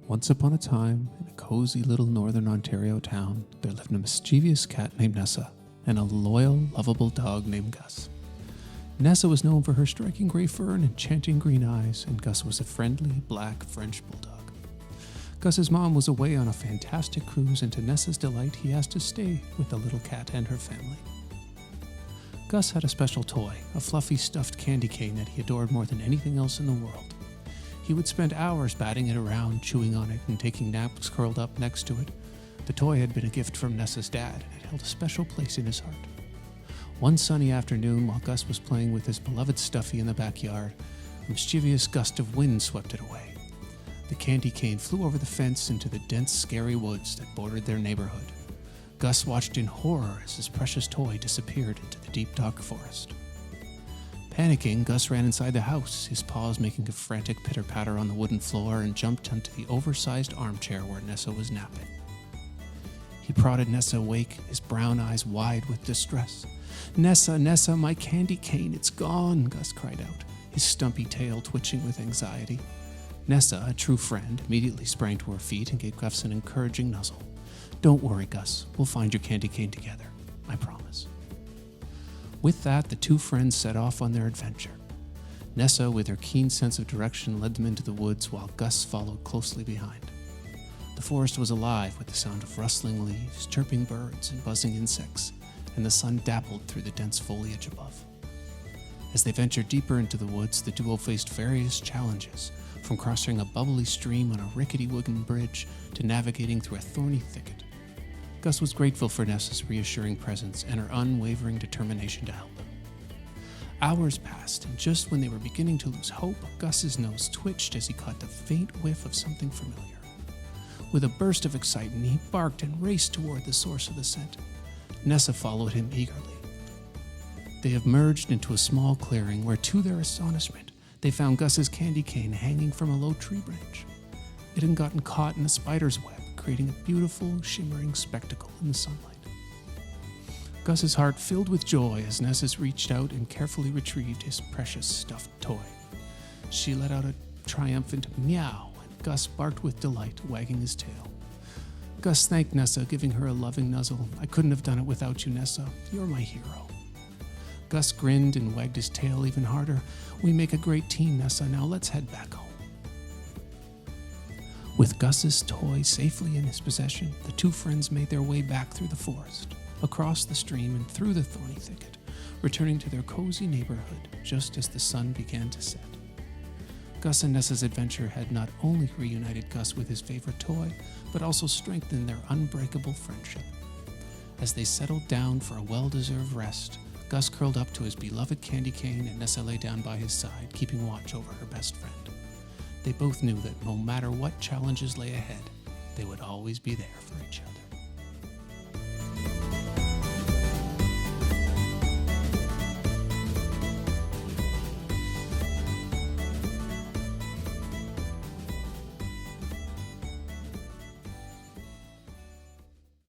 Once upon a time, in a cozy little northern Ontario town, there lived a mischievous cat named Nessa and a loyal, lovable dog named Gus. Nessa was known for her striking gray fur and enchanting green eyes, and Gus was a friendly, black French bulldog. Gus's mom was away on a fantastic cruise, and to Nessa's delight, he asked to stay with the little cat and her family. Gus had a special toy, a fluffy stuffed candy cane that he adored more than anything else in the world. He would spend hours batting it around, chewing on it, and taking naps curled up next to it. The toy had been a gift from Nessa's dad, and it held a special place in his heart. One sunny afternoon, while Gus was playing with his beloved stuffy in the backyard, a mischievous gust of wind swept it away. The candy cane flew over the fence into the dense, scary woods that bordered their neighborhood. Gus watched in horror as his precious toy disappeared into the deep, dark forest. Panicking, Gus ran inside the house, his paws making a frantic pitter-patter on the wooden floor, and jumped onto the oversized armchair where Nessa was napping. He prodded Nessa awake, his brown eyes wide with distress. "Nessa, Nessa, my candy cane, it's gone," Gus cried out, his stumpy tail twitching with anxiety. Nessa, a true friend, immediately sprang to her feet and gave Gus an encouraging nuzzle. "Don't worry, Gus. We'll find your candy cane together. I promise." With that, the two friends set off on their adventure. Nessa, with her keen sense of direction, led them into the woods, while Gus followed closely behind. The forest was alive with the sound of rustling leaves, chirping birds, and buzzing insects, and the sun dappled through the dense foliage above. As they ventured deeper into the woods, the duo faced various challenges, from crossing a bubbly stream on a rickety wooden bridge to navigating through a thorny thicket. Gus was grateful for Nessa's reassuring presence and her unwavering determination to help him. Hours passed, and just when they were beginning to lose hope, Gus's nose twitched as he caught the faint whiff of something familiar. With a burst of excitement, he barked and raced toward the source of the scent. Nessa followed him eagerly. They emerged into a small clearing where, to their astonishment, they found Gus's candy cane hanging from a low tree branch. It had gotten caught in a spider's web, creating a beautiful, shimmering spectacle in the sunlight. Gus's heart filled with joy as Nessa reached out and carefully retrieved his precious stuffed toy. She let out a triumphant meow, and Gus barked with delight, wagging his tail. Gus thanked Nessa, giving her a loving nuzzle. "I couldn't have done it without you, Nessa. You're my hero." Gus grinned and wagged his tail even harder. "We make a great team, Nessa. Now let's head back home." With Gus's toy safely in his possession, the two friends made their way back through the forest, across the stream and through the thorny thicket, returning to their cozy neighborhood just as the sun began to set. Gus and Nessa's adventure had not only reunited Gus with his favorite toy, but also strengthened their unbreakable friendship. As they settled down for a well-deserved rest, Gus curled up to his beloved candy cane and Nessa lay down by his side, keeping watch over her best friend. They both knew that no matter what challenges lay ahead, they would always be there for each other.